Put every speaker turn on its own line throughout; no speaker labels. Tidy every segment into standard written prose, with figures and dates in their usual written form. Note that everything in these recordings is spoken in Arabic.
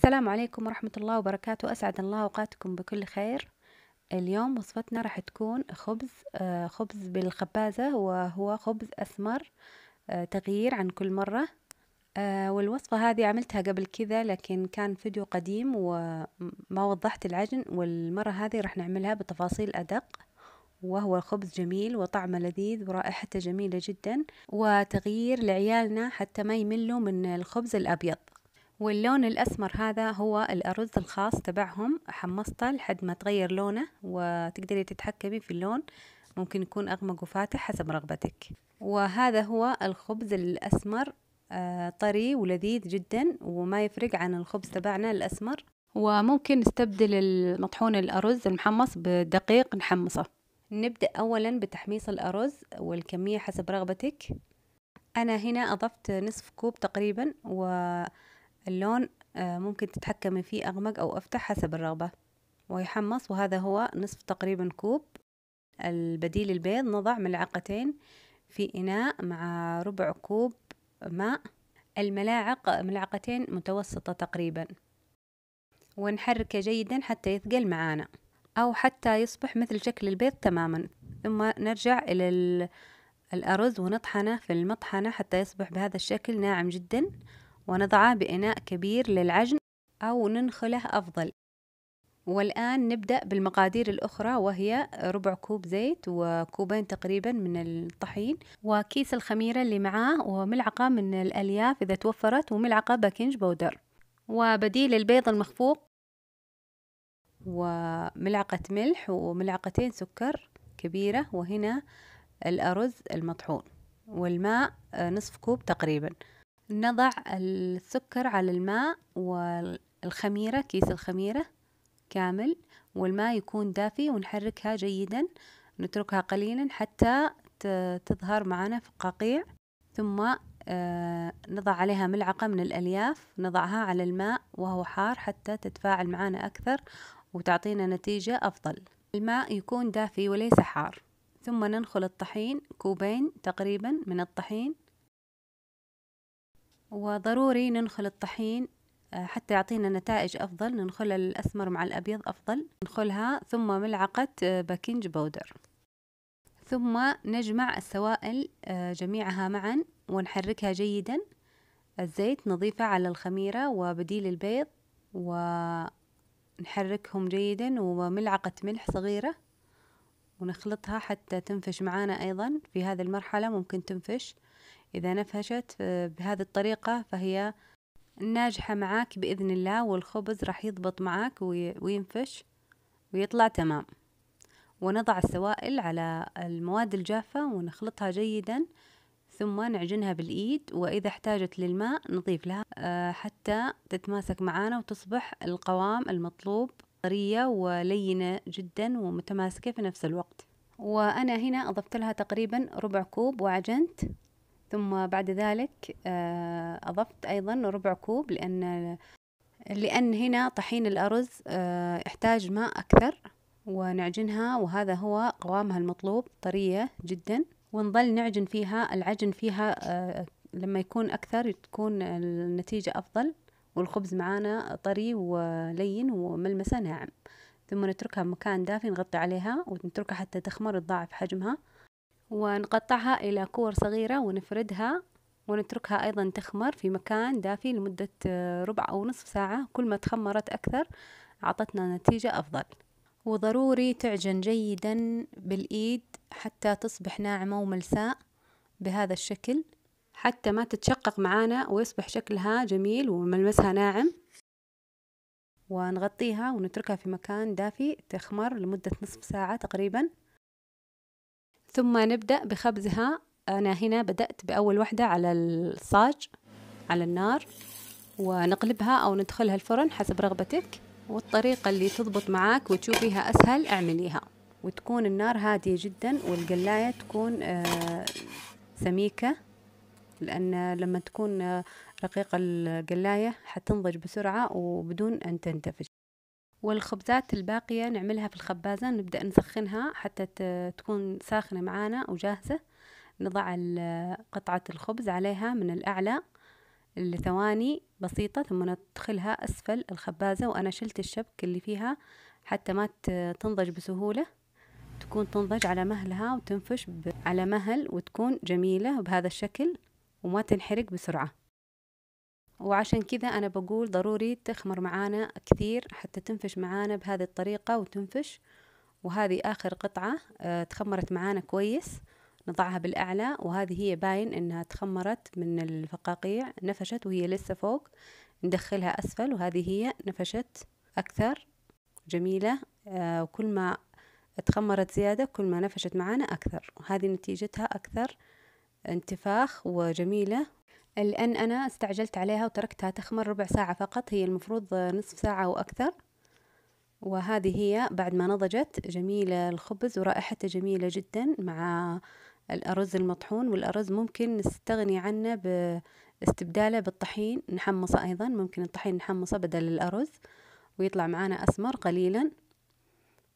السلام عليكم ورحمة الله وبركاته. أسعد الله أوقاتكم بكل خير. اليوم وصفتنا راح تكون خبز بالخبازة، وهو خبز أسمر، تغيير عن كل مرة. والوصفة هذه عملتها قبل كذا، لكن كان فيديو قديم وما وضحت العجن، والمرة هذه راح نعملها بتفاصيل أدق. وهو خبز جميل وطعمه لذيذ ورائحته جميلة جدا، وتغيير لعيالنا حتى ما يملوا من الخبز الأبيض. واللون الأسمر هذا هو الأرز الخاص تبعهم، حمصته لحد ما تغير لونه، وتقدري تتحكمي في اللون، ممكن يكون أغمق وفاتح حسب رغبتك. وهذا هو الخبز الأسمر، طري ولذيذ جدا، وما يفرق عن الخبز تبعنا الأسمر. وممكن نستبدل المطحون الأرز المحمص بدقيق نحمصه. نبدأ أولا بتحميص الأرز، والكمية حسب رغبتك. أنا هنا أضفت نصف كوب تقريبا، واللون ممكن تتحكمي فيه أغمق أو أفتح حسب الرغبة، ويحمص. وهذا هو نصف تقريبا كوب. البديل البيض نضع ملعقتين في إناء مع ربع كوب ماء، الملاعق ملعقتين متوسطة تقريبا، ونحركه جيدا حتى يثقل معانا أو حتى يصبح مثل شكل البيض تماما. ثم نرجع إلى الأرز ونطحنه في المطحنة حتى يصبح بهذا الشكل ناعم جدا، ونضعه بإناء كبير للعجن أو ننخله أفضل. والآن نبدأ بالمقادير الأخرى، وهي ربع كوب زيت، وكوبين تقريبا من الطحين، وكيس الخميرة اللي معاه، وملعقة من الألياف إذا توفرت، وملعقة باكنج بودر، وبديل البيض المخفوق، وملعقة ملح، وملعقتين سكر كبيرة. وهنا الأرز المطحون، والماء نصف كوب تقريبا. نضع السكر على الماء والخميرة، كيس الخميرة كامل، والماء يكون دافي، ونحركها جيدا، نتركها قليلا حتى تظهر معنا فقاقيع. ثم نضع عليها ملعقة من الألياف، نضعها على الماء وهو حار حتى تتفاعل معنا أكثر وتعطينا نتيجة أفضل. الماء يكون دافي وليس حار. ثم ننخل الطحين، كوبين تقريبا من الطحين، وضروري ننخل الطحين حتى يعطينا نتائج أفضل. ننخل الأسمر مع الأبيض أفضل. ننخلها، ثم ملعقة باكنج بودر. ثم نجمع السوائل جميعها معا ونحركها جيدا. الزيت نضيفه على الخميرة وبديل البيض، ونحركهم جيدا، وملعقة ملح صغيرة، ونخلطها حتى تنفش معانا. أيضا في هذه المرحلة ممكن تنفش، إذا نفشت بهذه الطريقة فهي ناجحة معاك بإذن الله، والخبز راح يضبط معاك وينفش ويطلع تمام. ونضع السوائل على المواد الجافة ونخلطها جيدا، ثم نعجنها بالإيد، وإذا احتاجت للماء نضيف لها حتى تتماسك معانا وتصبح القوام المطلوب، طرية ولينة جدا ومتماسكة في نفس الوقت. وأنا هنا أضفت لها تقريبا ربع كوب وعجنت. ثم بعد ذلك أضفت أيضا ربع كوب، لأن هنا طحين الأرز يحتاج ماء أكثر، ونعجنها، وهذا هو قوامها المطلوب، طرية جدا. ونظل نعجن فيها. العجن فيها لما يكون أكثر تكون النتيجة أفضل، والخبز معانا طري ولين وملمسه ناعم. ثم نتركها بمكان دافي، نغطي عليها ونتركها حتى تخمر، تضاعف حجمها، ونقطعها إلى كور صغيرة ونفردها، ونتركها أيضا تخمر في مكان دافي لمدة ربع أو نصف ساعة. كل ما تخمرت أكثر أعطتنا نتيجة أفضل. وضروري تعجن جيدا بالإيد حتى تصبح ناعمة وملساء بهذا الشكل، حتى ما تتشقق معانا، ويصبح شكلها جميل وملمسها ناعم. ونغطيها ونتركها في مكان دافي تخمر لمدة نصف ساعة تقريبا. ثم نبدأ بخبزها. أنا هنا بدأت بأول وحدة على الصاج على النار، ونقلبها أو ندخلها الفرن حسب رغبتك، والطريقة اللي تضبط معاك وتشوفيها أسهل اعمليها. وتكون النار هادية جدا، والقلاية تكون سميكة، لأن لما تكون رقيقة القلاية حتنضج بسرعة وبدون أن تنتفش. والخبزات الباقية نعملها في الخبازة، نبدأ نسخنها حتى تكون ساخنة معانا وجاهزة. نضع قطعة الخبز عليها من الأعلى، لثواني بسيطة، ثم ندخلها أسفل الخبازة. وأنا شلت الشبك اللي فيها حتى ما تنضج بسهولة، تكون تنضج على مهلها وتنفش على مهل، وتكون جميلة بهذا الشكل وما تنحرق بسرعة. وعشان كذا أنا بقول ضروري تخمر معانا كثير حتى تنفش معانا بهذه الطريقة وتنفش. وهذه آخر قطعة تخمرت معانا كويس، نضعها بالأعلى، وهذه هي باين إنها تخمرت من الفقاقيع، نفشت وهي لسه فوق، ندخلها أسفل، وهذه هي نفشت أكثر، جميلة. وكل ما تخمرت زيادة كل ما نفشت معانا أكثر، وهذه نتيجتها أكثر انتفاخ وجميلة. لأن أنا استعجلت عليها وتركتها تخمر ربع ساعة فقط، هي المفروض نصف ساعة وأكثر. وهذه هي بعد ما نضجت، جميلة الخبز ورائحته جميلة جدا مع الأرز المطحون. والأرز ممكن نستغني عنه باستبداله بالطحين نحمصه، أيضا ممكن الطحين نحمصه بدل الأرز ويطلع معانا أسمر قليلا.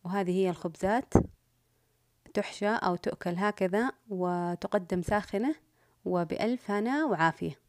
وهذه هي الخبزات، تحشى أو تؤكل هكذا وتقدم ساخنة وبألف هنا وعافية.